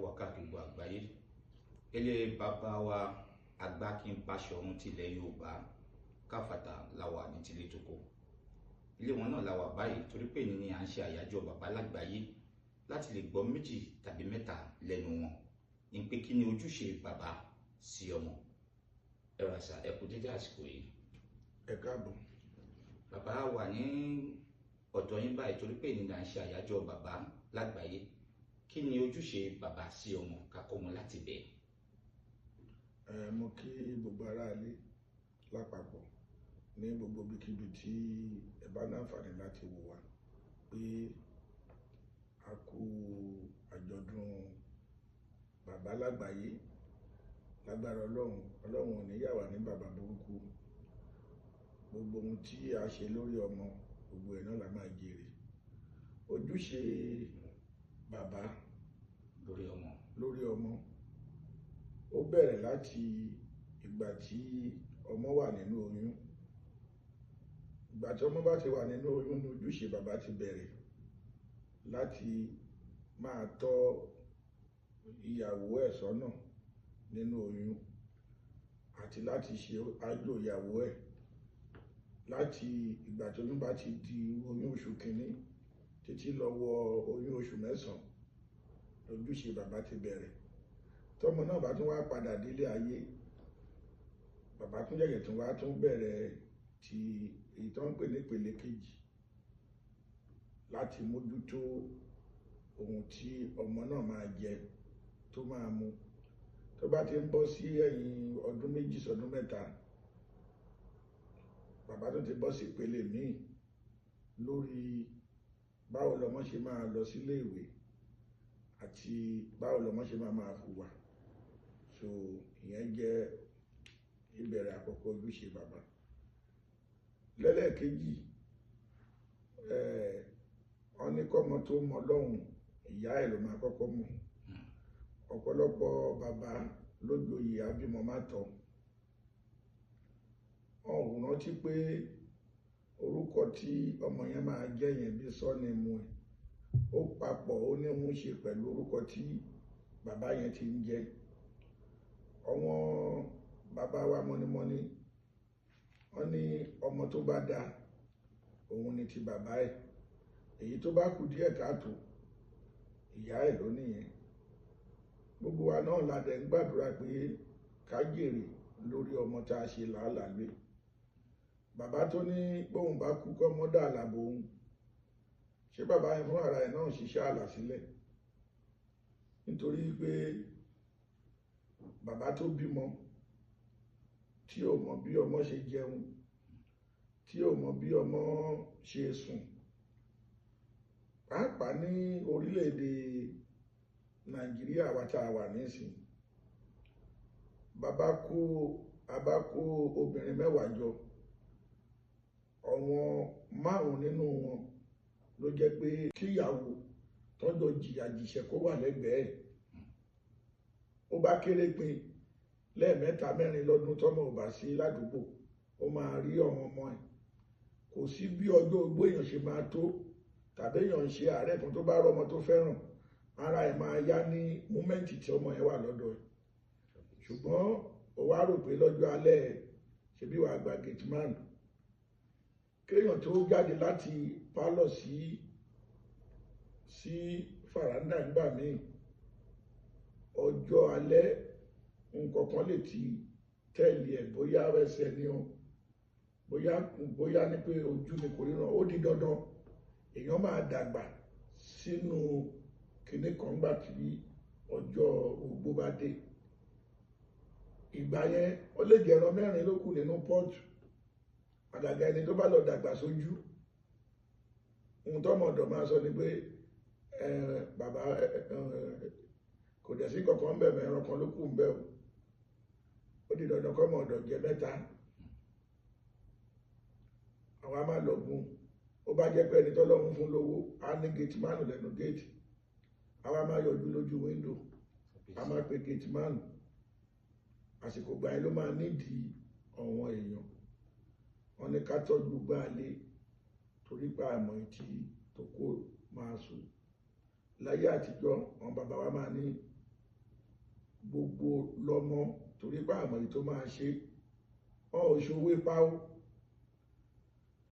wá káàkiri gbogbo àgbáyé. Ilé bàbá wa Agbákinpáṣọ̀run tilẹ̀ Yorùbá káfàtà làwà ní tilé toko. Ilé wọn náà làwà báyìí torí pé ní à ń ṣe àyájọ́ bàbá lágbàáyé láti lè gbọ́ méjì tàbí mẹ́ta lẹ́nu wọn ní pé kí ni ojúṣe bàbá sí ọmọ. Ẹ rà sà, ẹ kú dédé àsìkò yìí. Ẹ káàbọ̀. Bàbá wà ní ọ̀dọ̀ yín báyìí torí pé ní à ń ṣe àyájọ́ bàbá lágbàáyé. Kí ni ojúṣe bàbá sí ọmọ kakọ́ wọn láti bẹ̀? Mo kí gbogbo aráalé lápapọ̀ ní gbogbo ibikíbi tí ẹ bá láǹfààní láti wò wá pé a kú àjọ̀dún bàbá lágbàáyé. Lágbára Ọlọ́run ò ní yà wá ní bàbá burúkú. Gbogbo ohun tí a ṣe lórí ọmọ, gbogbo ẹ̀ náà la máa jèrè. Ojúṣe bàbá lórí ọmọ ó bẹ̀rẹ̀ láti ìgbà tí ọmọ wà nínú oyún. Ìgbà tí ọmọ bá ti wà nínú oyún ní ojúṣe bàbá ti bẹ̀rẹ̀ láti máa tọ́ ìyàwó ẹ̀ sọ́nà nínú oyún àti láti ṣe àjò ìyàwó ẹ̀ láti ìgbà tí oyún bá ti di oyún oṣù kìíní títí lọ wọ oyún oṣù mẹ́sàn-án. Ojúṣe bàbá ti bẹ̀rẹ̀. Tọ́mọ náà bá tún wá padà délé ayé, bàbá tún yẹ̀yẹ̀ tún bẹ̀rẹ̀ ti èyí tó ń pè ní ìpele kejì láti mójútó ohun tí ọmọ náà máa jẹ tó máa mu. Tó bá ti ń bọ́ sí ẹ̀yìn ọdún méjì sọdún mẹ́ta, bàbá tó ti bọ́ sí ìpele míì lórí báwo lọmọ ṣe máa lọ sílé ìwé àti báwo lọmọ ṣe máa hùwà. So ìyẹn jẹ́ ìbẹ̀rẹ̀ àkọ́kọ́ ojúṣe bàbá. Lẹ́lẹ́kejì, wọ́n ní kọ́mọ tó mọ Ọlọ́run, ìyá ẹ̀ ló máa kọ́kọ́ mọ̀. Ọ̀pọ̀lọpọ̀ bàbá ló joyè abímọ má tọ́. Ọ̀hún rántí pé orúkọ tí ọmọ yẹn máa jẹ́ yẹn bí sọ́ni mu ẹ̀ ó papọ̀, ó ní mú ṣe pẹ̀lú orúkọ tí bàbá yẹn ti ń jẹ́. Àwọn bàbá wa mọ́nímọ́ní wọ́n ní ọmọ tó bá dá òun ni ti bàbá ẹ̀, èyí tó bá kù díẹ̀ káàtó ìyá ẹ̀ ló nìyẹn. Gbogbo wa náà la dẹ̀ ń gbàdúrà pé ká jèrè lórí ọmọ tá a ṣe làálàá lé. Bàbá tó ní bóun bá kú kọ́mọ dà àlàbò òun, ṣé bàbá yẹn fún ara ẹ̀ náà ṣiṣẹ́ àlà sílẹ̀? Nítorí pé bàbá tó bímọ tí ò mọ bí ọmọ ṣe jẹun, tí ò mọ bí ọmọ ṣe sùn, pàápàá ní orílẹ̀-èdè Nàìjíríà wa tá a wà nísìn. Bàbá kó obìnrin mẹ́wàá jọ, àwọn 5 nínú wọn ló jẹ́ pé kíyàwó tọ́jọ́ jìyàjìṣẹ́ kó wà lẹ́gbẹ̀ẹ́. Ó bá kéré pin lẹ́ẹ̀mẹ́ta mẹ́rin lọ́dún tọ́mọ ò bá sí ládùúgbò, ó máa rí ọmọ ẹ̀. Kò sí bí ọjọ́ ogbó èèyàn ṣe máa tó tàbí èèyàn ń ṣe àárẹ̀ kan tó bá rọ́mọ tó fẹ́ràn, ara ẹ̀ máa yá ní múmẹ́ǹtì tí ọmọ ẹ̀ wà lọ́dọ̀ ẹ̀. Ṣùgbọ́n ó wá rò pé lọ́jọ́ alẹ́ ṣe bí wàá gba gateman. Kéèyàn tó jáde láti pálọ̀ sí fàrándà nígbà míì, ọjọ́ alẹ́ nǹkan kan lè ti tẹ̀lé ẹ̀, bóyá ẹsẹ̀ ni o, bóyá ní pé ojú ni kò ríran. Ó di dandan èèyàn máa dàgbà sínú kinní kan gbà tí ọjọ́ ogbó bá dé. Ìgbà yẹn ó lè jẹ́ ẹran 4 ló kù nínú pọ́ọ̀tù. Àgàgà ẹni tó bá lọ dàgbà sójú, ohun tọ́mọ ọ̀dọ̀ máa sọ ni pé bàbá kò dẹ̀ sí kankan bẹ̀, ẹran kan ló kù ń bẹ̀ o. Ó di dandan kọ́mọ ọ̀dọ̀ jẹ 3. Àwa máa lọ gun. Ó bá jẹ́ pé ẹni tọ́lọ́run fún lówó, á ní gateman lẹ́nu géètì. Àwa máa yọjú lójú wíńdò, a máa pe gateman. Àsìkò gbà yẹn ló máa nídìí àwọn èèyàn. Wọ́n ní ká tọ́jú gbáalé torí pé àmọ́ ìtì tó kó máa sùn. Láyé àtijọ́ àwọn bàbá wa máa ní gbogbo lọ́mọ torí pé àmọ́ èyí tó máa ṣe wọn ò ṣòwò ipa o